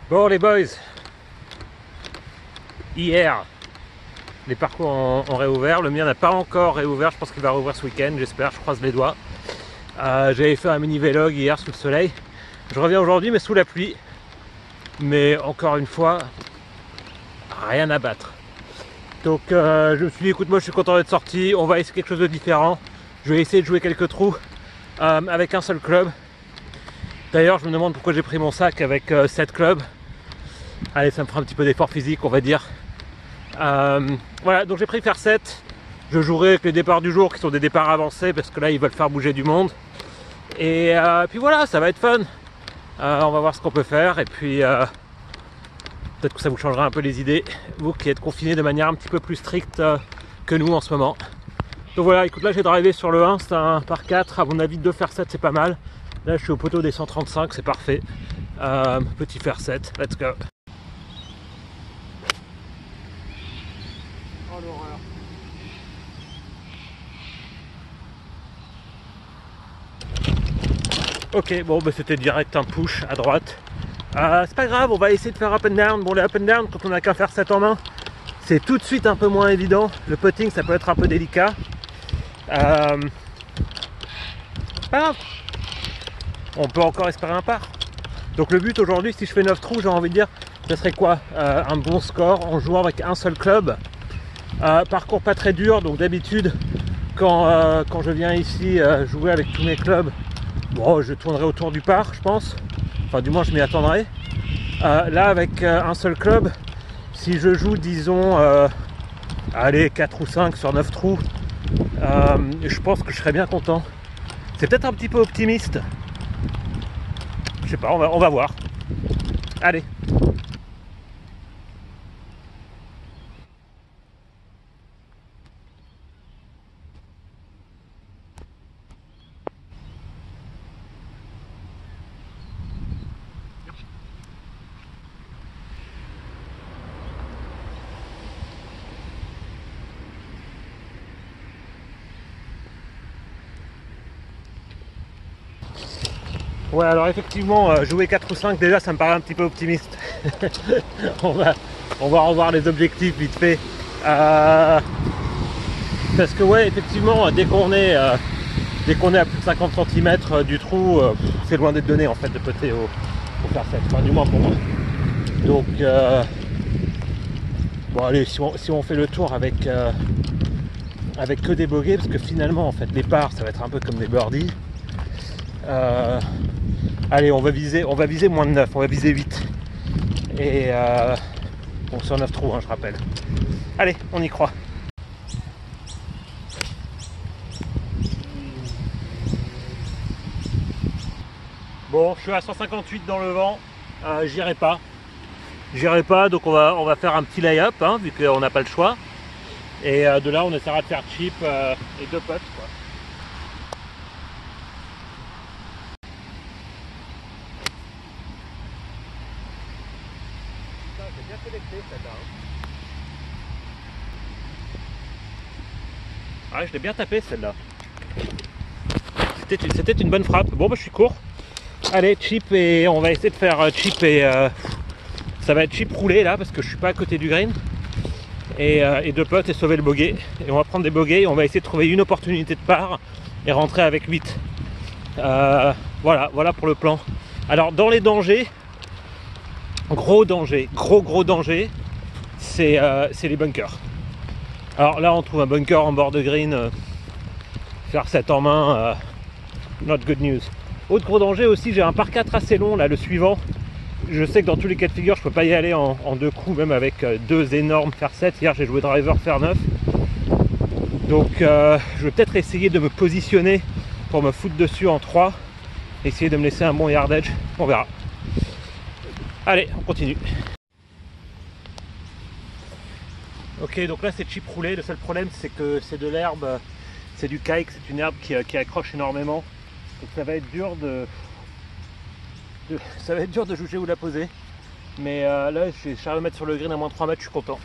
Bon les boys, hier les parcours ont réouvert, le mien n'a pas encore réouvert, je pense qu'il va rouvrir ce week-end, j'espère, je croise les doigts. J'avais fait un mini vlog hier sous le soleil, je reviens aujourd'hui mais sous la pluie, mais encore une fois, rien à battre. Donc je me suis dit écoute moi je suis content d'être sorti, on va essayer quelque chose de différent, je vais essayer de jouer quelques trous avec un seul club. D'ailleurs je me demande pourquoi j'ai pris mon sac avec 7 clubs. Allez, ça me fera un petit peu d'effort physique on va dire. Voilà, donc j'ai pris faire 7. Je jouerai avec les départs du jour qui sont des départs avancés parce que là ils veulent faire bouger du monde. Et puis voilà, ça va être fun. On va voir ce qu'on peut faire et puis peut-être que ça vous changera un peu les idées, vous qui êtes confinés de manière un petit peu plus stricte que nous en ce moment. Donc voilà, écoute, là j'ai drivé sur le 1, c'est un par 4, à mon avis 2 faire 7 c'est pas mal. Là je suis au poteau des 135, c'est parfait. Petit faire 7, let's go. Oh l'horreur. Ok, bon bah c'était direct un push à droite. C'est pas grave, on va essayer de faire up and down. Bon les up and down quand on a qu'un faire 7 en main, c'est tout de suite un peu moins évident. Le putting ça peut être un peu délicat. Pas grave. On peut encore espérer un par. Donc le but aujourd'hui, si je fais 9 trous, j'ai envie de dire, ça serait quoi un bon score en jouant avec un seul club. Parcours pas très dur, donc d'habitude quand je viens ici jouer avec tous mes clubs, bon, je tournerai autour du par, je pense. Enfin du moins je m'y attendrai. Là avec un seul club, si je joue disons allez 4 ou 5 sur 9 trous, je pense que je serais bien content. C'est peut-être un petit peu optimiste. Je sais pas, on va voir. Allez. Ouais, alors effectivement, jouer 4 ou 5 déjà ça me paraît un petit peu optimiste. on va revoir les objectifs vite fait. Parce que ouais, effectivement, dès qu'on est à plus de 50 cm du trou, c'est loin d'être donné en fait de putter au faire 7, enfin du moins pour moi. Donc bon allez, si on fait le tour avec que des bogeys, parce que finalement en fait les pars ça va être un peu comme des birdies. Allez, on va viser moins de 9, on va viser 8. Et bon, sur 9 trous, hein, je rappelle. Allez, on y croit. Bon, je suis à 158 dans le vent, j'irai pas. Donc on va faire un petit lay-up, hein, vu qu'on n'a pas le choix. Et de là, on essaiera de faire chip et 2 putts, quoi. Bien connecté celle-là. Ah, je l'ai bien tapé celle-là. C'était une bonne frappe. Bon bah je suis court. Allez, chip et on va essayer de faire chip et ça va être chip roulé là parce que je suis pas à côté du green. Et 2 putts et sauver le bogey. Et on va prendre des bogeys et on va essayer de trouver une opportunité de part et rentrer avec 8. Voilà pour le plan. Alors dans les dangers, gros danger, c'est les bunkers. Alors là on trouve un bunker en bord de green, faire 7 en main, not good news. Autre gros danger aussi, j'ai un par 4 assez long là, le suivant. Je sais que dans tous les cas de figure je peux pas y aller en 2 coups, même avec 2 énormes faire 7. Hier j'ai joué driver faire 9. Donc je vais peut-être essayer de me positionner pour me foutre dessus en 3. Essayer de me laisser un bon yardage, on verra. Allez, on continue. Ok, donc là c'est chip roulé. Le seul problème c'est que c'est de l'herbe, c'est du kike, c'est une herbe qui accroche énormément. Donc ça va être dur de juger où la poser. Mais là je vais à mettre sur le green à moins 3 mètres, je suis content.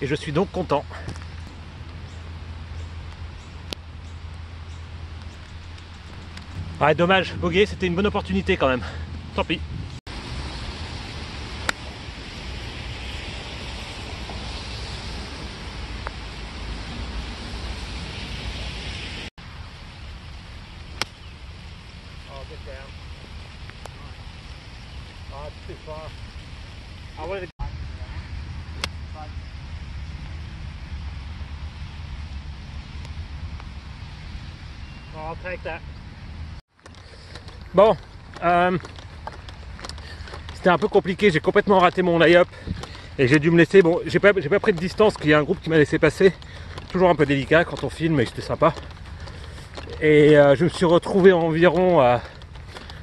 Et je suis donc content. Ouais, dommage, bogey, c'était une bonne opportunité quand même. Tant pis. Oh, get down. Oh, it's too far. I wanted to... Oh, I'll take that. Bon, c'était un peu compliqué, j'ai complètement raté mon lay-up et j'ai dû me laisser, bon, j'ai pas pris de distance, qu'il y a un groupe qui m'a laissé passer, toujours un peu délicat quand on filme, mais c'était sympa. Et je me suis retrouvé environ à,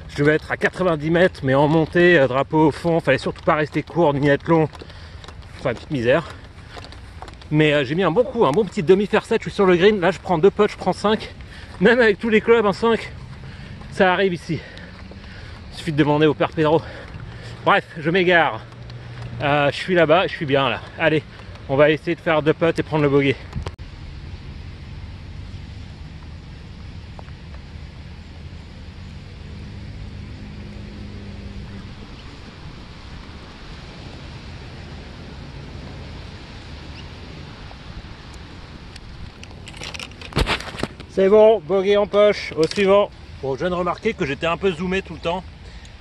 je devais être à 90 mètres, mais en montée, drapeau au fond, fallait surtout pas rester court ni être long, enfin une petite misère. Mais j'ai mis un bon coup, un bon petit demi-faire 7, je suis sur le green, là je prends 2 putts, je prends 5, même avec tous les clubs, un 5, ça arrive ici. Il suffit de demander au père Pedro. Bref, je m'égare. Je suis là-bas, je suis bien là. Allez, on va essayer de faire 2 putts et prendre le bogey. C'est bon, bogey en poche, au suivant. Bon, je viens de remarquer que j'étais un peu zoomé tout le temps.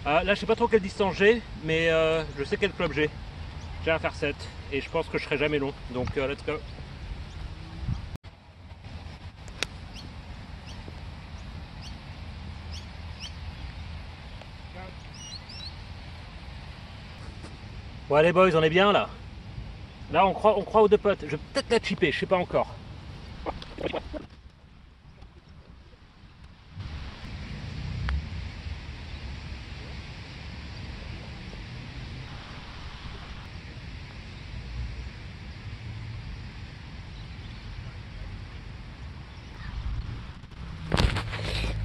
Là, je sais pas trop quelle distance j'ai, mais je sais quel club j'ai. J'ai un faire 7 et je pense que je serai jamais long. Donc, let's go. Bon, allez, boys, on est bien là. Là, on croit aux 2 potes. Je vais peut-être la chipper, je sais pas encore.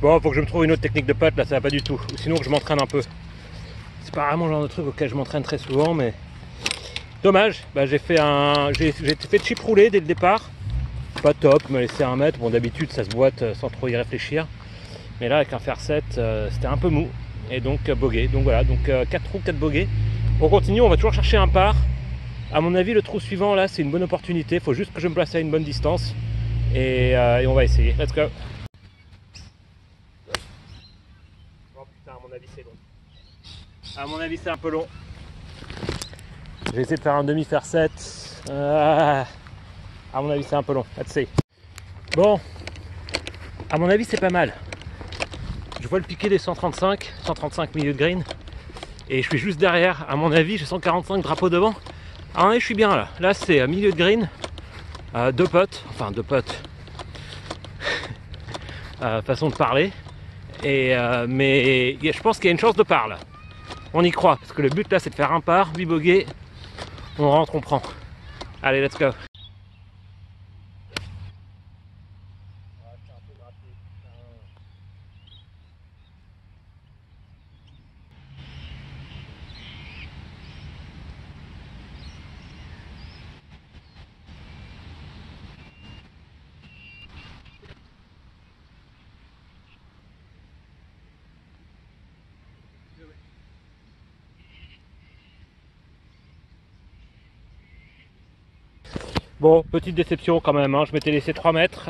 Bon, faut que je me trouve une autre technique de putt, là ça va pas du tout. Ou sinon que je m'entraîne un peu. C'est pas vraiment le genre de truc auquel je m'entraîne très souvent, mais... Dommage, bah, j'ai fait chip roulé dès le départ. Pas top, me laisser 1 mètre. Bon, d'habitude ça se boite sans trop y réfléchir. Mais là avec un fer 7, c'était un peu mou. Et donc bogey. Donc voilà, donc 4 trous, 4 bogeys. On continue, on va toujours chercher un par. À mon avis, le trou suivant là, c'est une bonne opportunité. Il faut juste que je me place à une bonne distance. Et on va essayer. Let's go. Oh putain, à mon avis c'est long. À mon avis c'est un peu long. Je vais essayer de faire un demi-faire 7. À mon avis c'est un peu long. Let's see. Bon, à mon avis c'est pas mal. Je vois le piqué des 135 milieu de green. Et je suis juste derrière. À mon avis j'ai 145 drapeaux devant. À mon avis je suis bien là. Là c'est milieu de green. 2 potes. Enfin 2 potes. Façon de parler. Et mais je pense qu'il y a une chance de par là. On y croit, parce que le but là c'est de faire un par, 8 bogeys, on rentre, on prend. Allez, let's go. Bon, petite déception quand même, hein. Je m'étais laissé 3 mètres.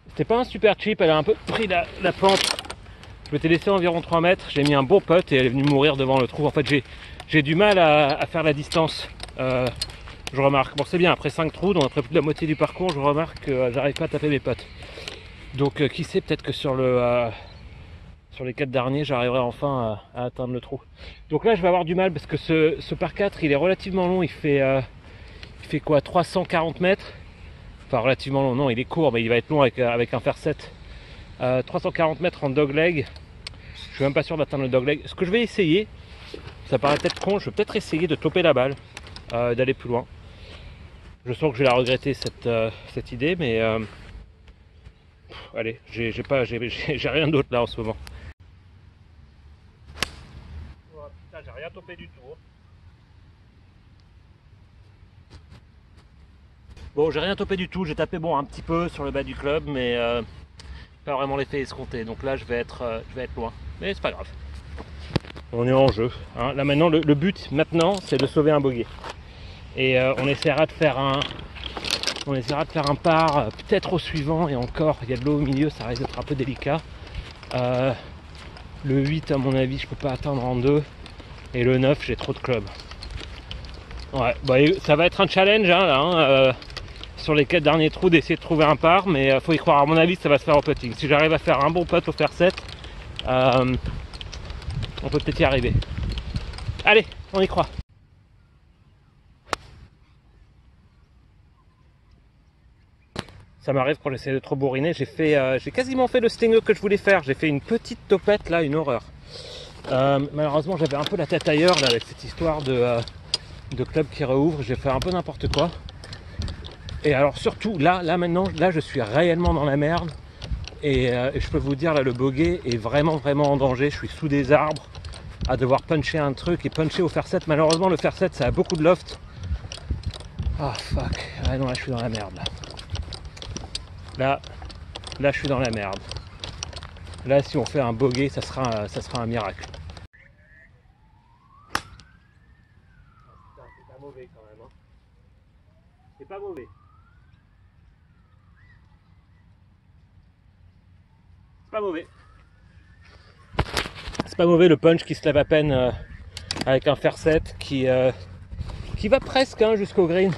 C'était pas un super chip, elle a un peu pris la pente. Je m'étais laissé environ 3 mètres, j'ai mis un bon putt et elle est venue mourir devant le trou. En fait, j'ai du mal à faire la distance. Je remarque, bon c'est bien, après 5 trous, donc après plus de la moitié du parcours, je remarque que j'arrive pas à taper mes putts. Donc qui sait, peut-être que sur les 4 derniers, j'arriverai enfin à atteindre le trou. Donc là, je vais avoir du mal parce que ce par 4, il est relativement long, il fait quoi, 340 mètres. Enfin relativement long, non il est court mais il va être long avec un fer 7. 340 mètres en dogleg. Je suis même pas sûr d'atteindre le dogleg. Ce que je vais essayer, ça paraît peut-être con, je vais peut-être essayer de toper la balle, d'aller plus loin. Je sens que je vais la regretter cette idée, mais allez, j'ai rien d'autre là en ce moment. Oh, putain, j'ai rien topé du tout. Bon, j'ai rien topé du tout, j'ai tapé bon un petit peu sur le bas du club, mais pas vraiment l'effet escompté. Donc là je vais être loin. Mais c'est pas grave. On est en jeu. Hein. Là maintenant le but maintenant c'est de sauver un bogey. Et on essaiera de faire un par peut-être au suivant, et encore il y a de l'eau au milieu, ça risque d'être un peu délicat. Le 8 à mon avis je peux pas atteindre en 2, et le 9 j'ai trop de clubs. Ouais, bah, ça va être un challenge hein, là, sur les 4 derniers trous d'essayer de trouver un par, mais faut y croire. À mon avis ça va se faire au putting. Si j'arrive à faire un bon putt au faire 7, on peut peut-être y arriver. Allez, on y croit. Ça m'arrive quand j'essaie de trop bourriner. J'ai quasiment fait le stinger que je voulais faire. J'ai fait une petite topette là, une horreur. Malheureusement j'avais un peu la tête ailleurs là, avec cette histoire de club qui rouvre. J'ai fait un peu n'importe quoi. Et alors surtout là maintenant, là je suis réellement dans la merde. Et je peux vous dire là, le bogey est vraiment en danger. Je suis sous des arbres à devoir puncher un truc et puncher au faire 7. Malheureusement le faire 7 ça a beaucoup de loft. Ah fuck. Ah non, là je suis dans la merde là. Là je suis dans la merde. Là si on fait un bogey ça sera un miracle. C'est pas mauvais quand même. Hein. C'est pas mauvais. C'est pas mauvais. C'est pas mauvais le punch qui se lève à peine avec un fer 7 qui va presque hein, jusqu'au green.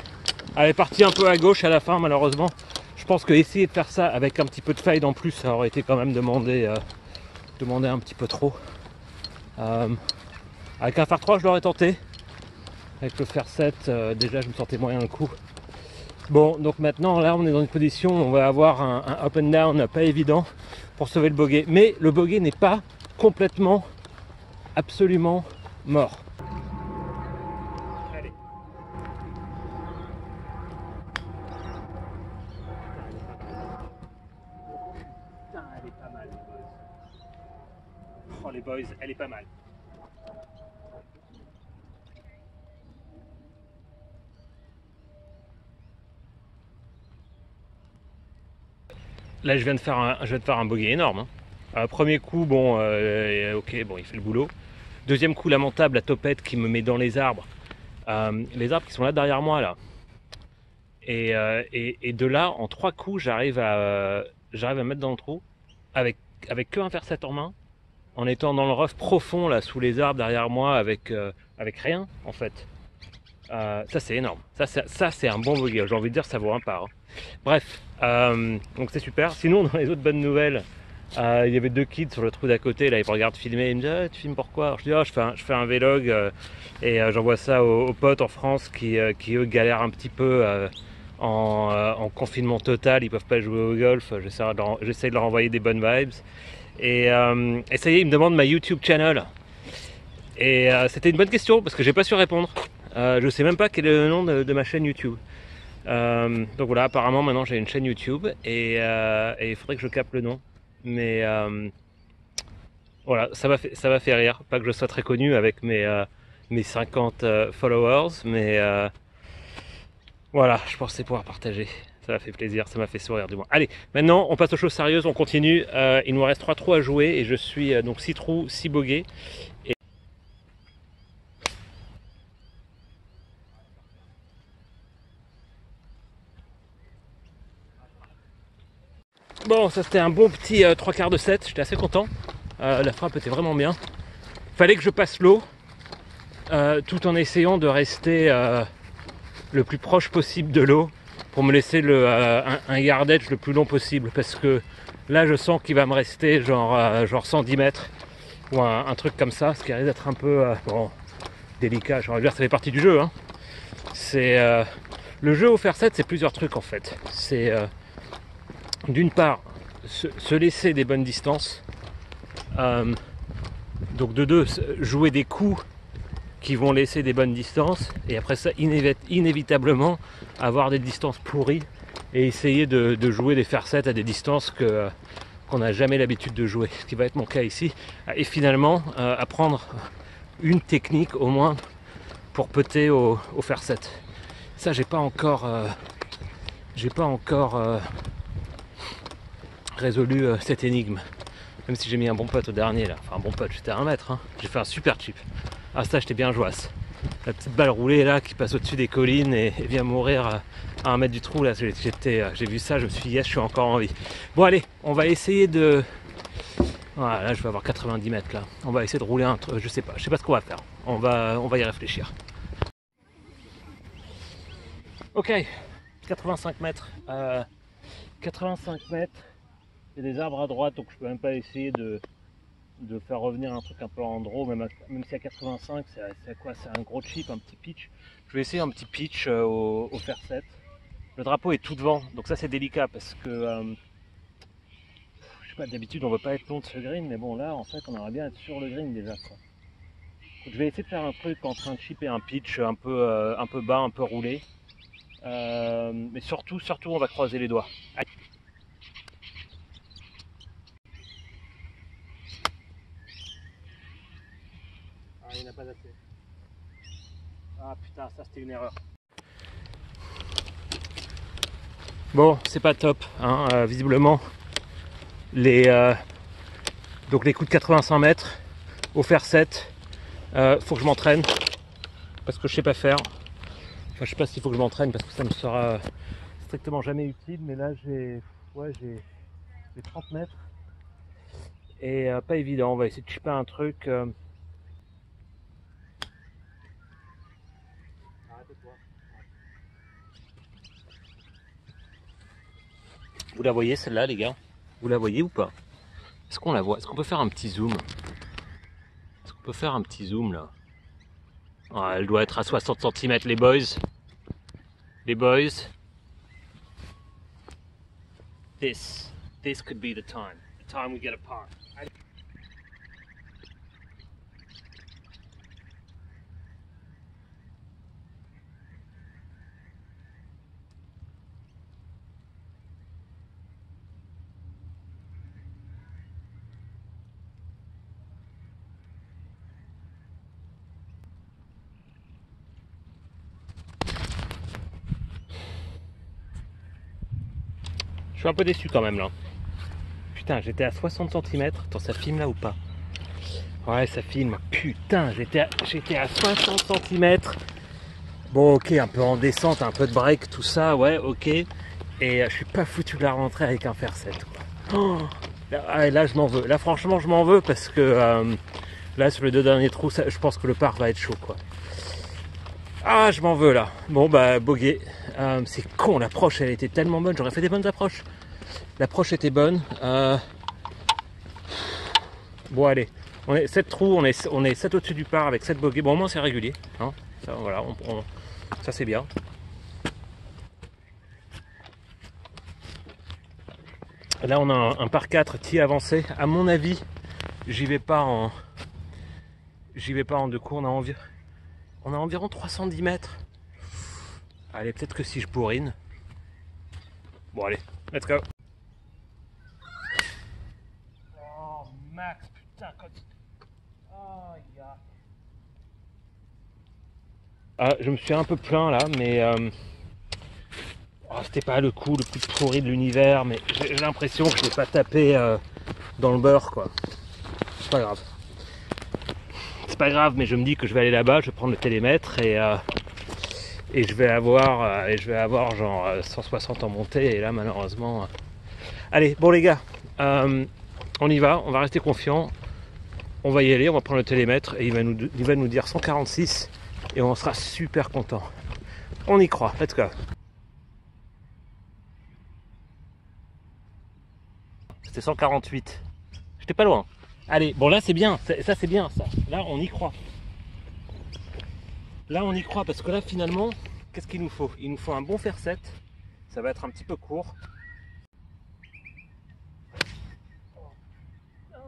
Elle est partie un peu à gauche à la fin malheureusement. Je pense que essayer de faire ça avec un petit peu de fade en plus, ça aurait été quand même demander un petit peu trop. Avec un fer 3 je l'aurais tenté. Avec le fer 7 déjà je me sentais moyen le coup. Bon donc maintenant là on est dans une position où on va avoir un up and down pas évident pour sauver le bogey. Mais le bogey n'est pas complètement, absolument mort. Allez. Putain, elle est pas mal les boys. Oh les boys, elle est pas mal. Là je viens de faire un bogey énorme. Hein. Premier coup, bon, ok, bon, il fait le boulot. Deuxième coup lamentable, la topette qui me met dans les arbres qui sont là derrière moi là. Et de là, en 3 coups, j'arrive à mettre dans le trou avec que un fer 7 en main, en étant dans le rough profond là sous les arbres derrière moi avec rien en fait. Ça c'est énorme. Ça c'est un bon bogey. J'ai envie de dire ça vaut un par. Hein. Bref, donc c'est super. Sinon dans les autres bonnes nouvelles, il y avait 2 kids sur le trou d'à côté. Là ils me regardent filmer. Ils me disent ah, tu filmes pourquoi? Alors, je dis je fais un vlog et j'envoie ça aux potes en France qui eux galèrent un petit peu. En confinement total, ils peuvent pas jouer au golf. J'essaie de leur envoyer des bonnes vibes. Et ça y est, ils me demandent ma YouTube channel. Et c'était une bonne question parce que j'ai pas su répondre. Je sais même pas quel est le nom de ma chaîne YouTube. Donc voilà, apparemment maintenant j'ai une chaîne YouTube et il faudrait que je capte le nom. Mais voilà, ça m'a fait rire. Pas que je sois très connu avec mes 50 followers, mais voilà, je pensais pouvoir partager. Ça m'a fait plaisir, ça m'a fait sourire du moins. Allez, maintenant on passe aux choses sérieuses, on continue. Il nous reste 3 trous à jouer et je suis donc 6 trous, 6 bogeys. Bon, ça c'était un bon petit 3 quarts de 7, j'étais assez content. La frappe était vraiment bien. Fallait que je passe l'eau tout en essayant de rester le plus proche possible de l'eau pour me laisser un yardage le plus long possible parce que là je sens qu'il va me rester genre 110 mètres ou un truc comme ça, ce qui risque d'être un peu bon, délicat. J'aurais dire ça fait partie du jeu. Hein. C'est le jeu au faire 7, c'est plusieurs trucs en fait. C'est d'une part se laisser des bonnes distances, donc de deux jouer des coups qui vont laisser des bonnes distances et après ça inévitablement avoir des distances pourries et essayer de jouer des fer 7 à des distances qu'on n'a jamais l'habitude de jouer, ce qui va être mon cas ici, et finalement apprendre une technique au moins pour putter au fer 7. Ça j'ai pas encore résolu cette énigme. Même si j'ai mis un bon putt au dernier là. Enfin un bon putt, j'étais à 1 mètre. Hein. J'ai fait un super chip. Ah ça j'étais bien joasse. La petite balle roulée là qui passe au-dessus des collines et vient mourir à 1 mètre du trou là. J'ai vu ça, je me suis dit yes, je suis encore en vie. Bon allez, on va essayer de... Voilà, là je vais avoir 90 mètres là. On va essayer de rouler un truc, je sais pas ce qu'on va faire. On va y réfléchir. Ok, 85 mètres. 85 mètres. Il y a des arbres à droite, donc je peux même pas essayer de faire revenir un truc un peu en draw, même si à 85, c'est quoi? C'est un gros chip, un petit pitch. Je vais essayer un petit pitch au fer 7. Le drapeau est tout devant, donc ça c'est délicat parce que je sais pas, d'habitude on veut pas être long de ce green, mais bon là en fait on aimerait bien être sur le green déjà quoi. Donc, je vais essayer de faire un truc entre un chip et un pitch un peu bas, un peu roulé. Mais surtout on va croiser les doigts. Allez. Ah, il n'y en a pas assez. Ah putain, ça c'était une erreur. Bon, c'est pas top, hein, visiblement. Donc les coups de 85 mètres au fer 7, faut que je m'entraîne parce que je sais pas faire. Enfin, je sais pas s'il faut que je m'entraîne parce que ça me sera strictement jamais utile, mais là j'ai 30 mètres et pas évident. On va essayer de chipper un truc. Vous la voyez celle-là les gars? Vous la voyez ou pas? Est-ce qu'on la voit? Est-ce qu'on peut faire un petit zoom? Est-ce qu'on peut faire un petit zoom là? Ah, elle doit être à 60 cm les boys. Les boys. This could be the time we get apart. Je suis un peu déçu quand même là. Putain, j'étais à 60 cm. Attends, ça filme là ou pas? Ouais, ça filme. Putain, j'étais à 60 cm. Bon, ok, un peu en descente, un peu de break, tout ça, ouais, ok. Et je suis pas foutu de la rentrer avec un fer 7. Quoi. Oh, là, je m'en veux. Là, franchement, je m'en veux parce que là, sur les 2 derniers trous, je pense que le par va être chaud, quoi. Ah, je m'en veux là. Bon, bah, bogey. C'est con, l'approche, elle était tellement bonne. J'aurais fait des bonnes approches. L'approche était bonne. Bon, allez. On est 7 trous, on est 7 au-dessus du par avec 7 bogeys. Bon, au moins, c'est régulier. Hein. Ça, voilà, ça, c'est bien. Là, on a un par 4 qui est avancé. À mon avis, j'y vais pas en 2 coups. On a environ 310 mètres. Allez, peut-être que si je bourrine. Bon, allez, let's go. Oh, Max, putain, oh, yeah. Je me suis un peu plaint là, mais c'était pas le coup le plus pourri de l'univers, mais j'ai l'impression que je l'ai pas tapé dans le beurre, quoi. C'est pas grave. C'est pas grave, mais je me dis que je vais aller là-bas, je vais prendre le télémètre et je vais avoir genre 160 en montée, et là malheureusement... Allez, bon les gars, on y va, on va rester confiant, on va y aller, on va prendre le télémètre et il va nous dire 146 et on sera super content. On y croit, let's go. C'était 148, j'étais pas loin. Allez, bon là c'est bien, ça c'est bien ça, là on y croit. Là on y croit parce que là finalement, qu'est-ce qu'il nous faut? Il nous faut un bon fer 7, ça va être un petit peu court.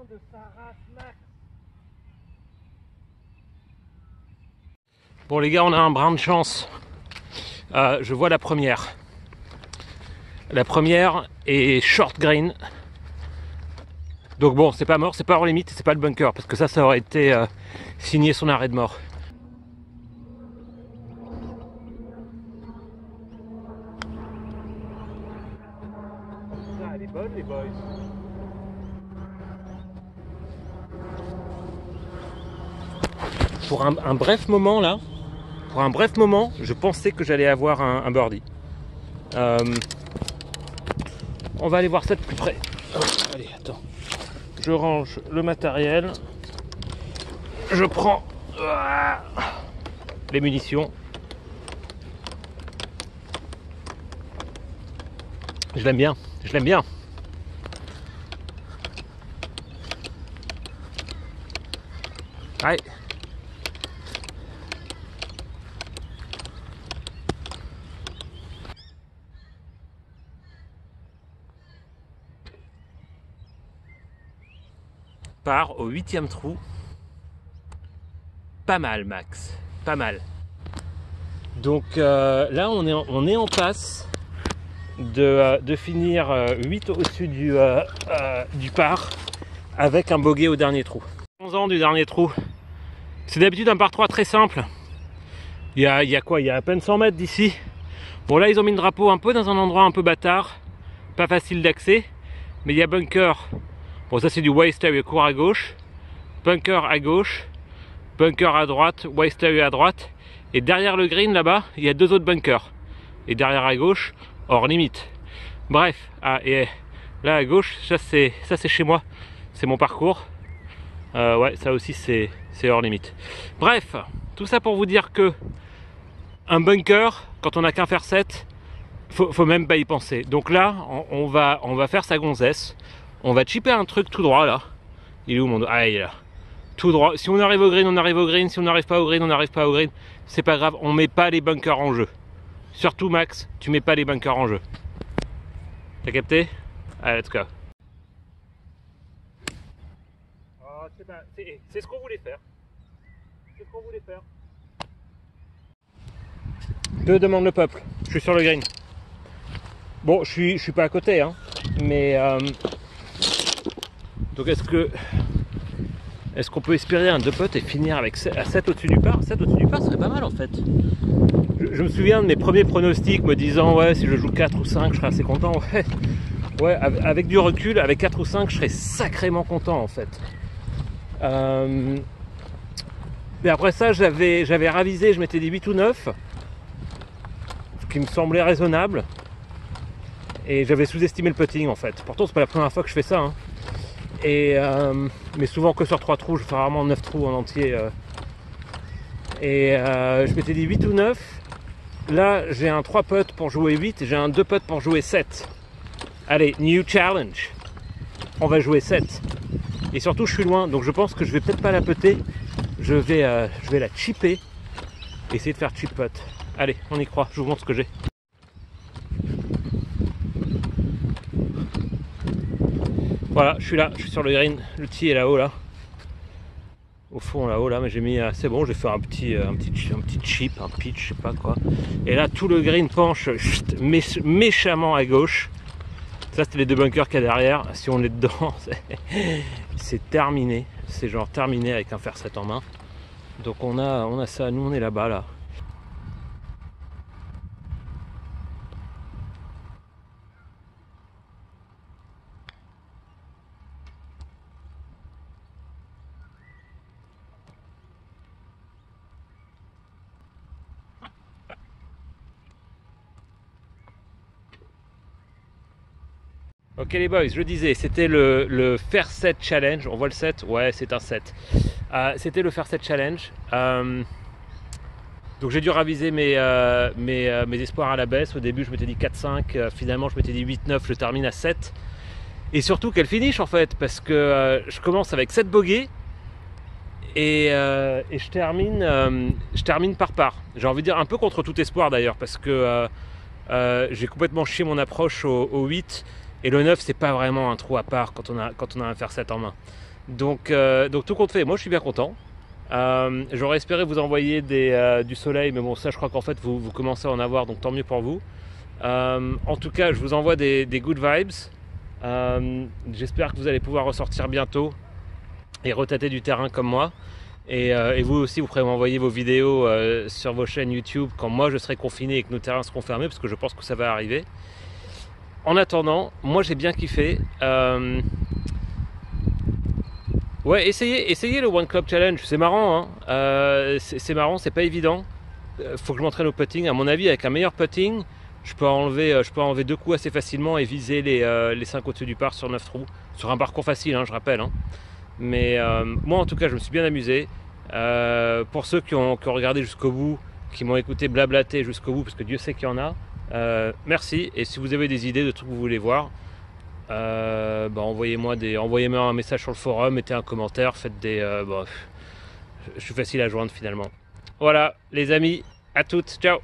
De sa race, Max. Bon les gars, on a un brin de chance. Je vois la première. La première est short green. Donc bon, c'est pas mort, c'est pas hors limite, c'est pas le bunker, parce que ça aurait été signé son arrêt de mort. Ah, elle est bonnes les boys. Pour un bref moment là, je pensais que j'allais avoir un birdie. On va aller voir ça de plus près. Oh, allez, attends. Je range le matériel. Je prends les munitions. Je l'aime bien, je l'aime bien. Ouais. Part au 8e trou. Pas mal, Max, pas mal. Donc là on est en passe de finir 8 au-dessus du par avec un bogey au dernier trou. 11 ans du dernier trou. C'est d'habitude un par 3 très simple. Il y a quoi? Il y a à peine 100 mètres d'ici. Bon là ils ont mis le drapeau un peu dans un endroit un peu bâtard, pas facile d'accès, mais il y a bunker. Bon ça c'est du waste area court à gauche, bunker à gauche, bunker à droite, waste area à droite, et derrière le green là-bas il y a 2 autres bunkers, et derrière à gauche hors limite. Bref, et là à gauche ça c'est chez moi, c'est mon parcours. Ouais ça aussi c'est hors limite. Bref, tout ça pour vous dire que un bunker quand on n'a qu'un faire 7, faut même pas y penser. Donc là on va faire sa gonzesse. On va chipper un truc tout droit là. Il est où mon dos? Ah il est là. Tout droit. Si on arrive au green, on arrive au green. Si on n'arrive pas au green, on n'arrive pas au green. C'est pas grave, on met pas les bunkers en jeu. Surtout Max, tu mets pas les bunkers en jeu. T'as capté? Allez, let's go. Oh, c'est ce qu'on voulait faire. C'est ce qu'on voulait faire. Que demande le peuple? Je suis sur le green. Bon, je suis pas à côté, hein. Mais donc est-ce qu'on peut espérer un 2 putts et finir avec à 7 au-dessus du par? 7 au-dessus du par serait pas mal en fait. Je me souviens de mes premiers pronostics me disant ouais si je joue 4 ou 5 je serais assez content. Ouais, avec du recul, avec 4 ou 5 je serais sacrément content en fait. Mais après ça j'avais ravisé, je m'étais dit 8 ou 9, ce qui me semblait raisonnable. Et j'avais sous-estimé le putting en fait. Pourtant c'est pas la première fois que je fais ça, hein. Mais souvent que sur 3 trous, je fais rarement 9 trous en entier. Je m'étais dit 8 ou 9. Là j'ai un 3 putts pour jouer 8 et j'ai un 2 putts pour jouer 7. Allez, new challenge. On va jouer 7. Et surtout je suis loin, donc je pense que je vais peut-être pas la putter. Je vais la chipper. Essayer de faire chip putt. Allez, on y croit, je vous montre ce que j'ai. Voilà, je suis là, je suis sur le green, le tee est là-haut là. Au fond là-haut là, mais j'ai mis, c'est bon, j'ai fait un petit chip, un pitch, je sais pas quoi. Et là tout le green penche méchamment à gauche. Ça c'était les 2 bunkers qu'il y a derrière. Si on est dedans, c'est terminé. C'est genre terminé avec un fer 7 en main. Donc on a ça, nous on est là-bas là. Ok les boys, je disais, c'était le Fair 7 Challenge. On voit le 7? Ouais, c'est un 7. C'était le Fair 7 Challenge. Donc j'ai dû raviser mes espoirs à la baisse. Au début, je m'étais dit 4-5. Finalement, je m'étais dit 8-9. Je termine à 7. Et surtout, quel finish en fait. Parce que je commence avec 7 bogeys. Et je termine par par. J'ai envie de dire un peu contre tout espoir d'ailleurs. Parce que j'ai complètement chié mon approche au 8. Et le 9 c'est pas vraiment un trou à part quand on a un fer 7 en main. Donc tout compte fait, moi je suis bien content. J'aurais espéré vous envoyer du soleil, mais bon ça je crois qu'en fait vous commencez à en avoir, donc tant mieux pour vous. En tout cas je vous envoie des good vibes. J'espère que vous allez pouvoir ressortir bientôt et retâter du terrain comme moi. Et vous aussi vous pourrez m'envoyer vos vidéos sur vos chaînes YouTube quand moi je serai confiné et que nos terrains seront fermés, parce que je pense que ça va arriver. en attendant, moi j'ai bien kiffé. Ouais, essayez le One Club Challenge, c'est marrant, hein. C'est marrant, c'est pas évident. Faut que je m'entraîne au putting. À mon avis, avec un meilleur putting, je peux enlever 2 coups assez facilement et viser les 5 au-dessus du par sur 9 trous. Sur un parcours facile, hein, je rappelle. Hein. Mais moi, en tout cas, je me suis bien amusé. Pour ceux qui ont regardé jusqu'au bout, qui m'ont écouté blablater jusqu'au bout, parce que Dieu sait qu'il y en a, merci. Et si vous avez des idées de trucs que vous voulez voir, envoyez-moi un message sur le forum, mettez un commentaire, faites des... je suis facile à joindre finalement. Voilà les amis, à toutes, ciao.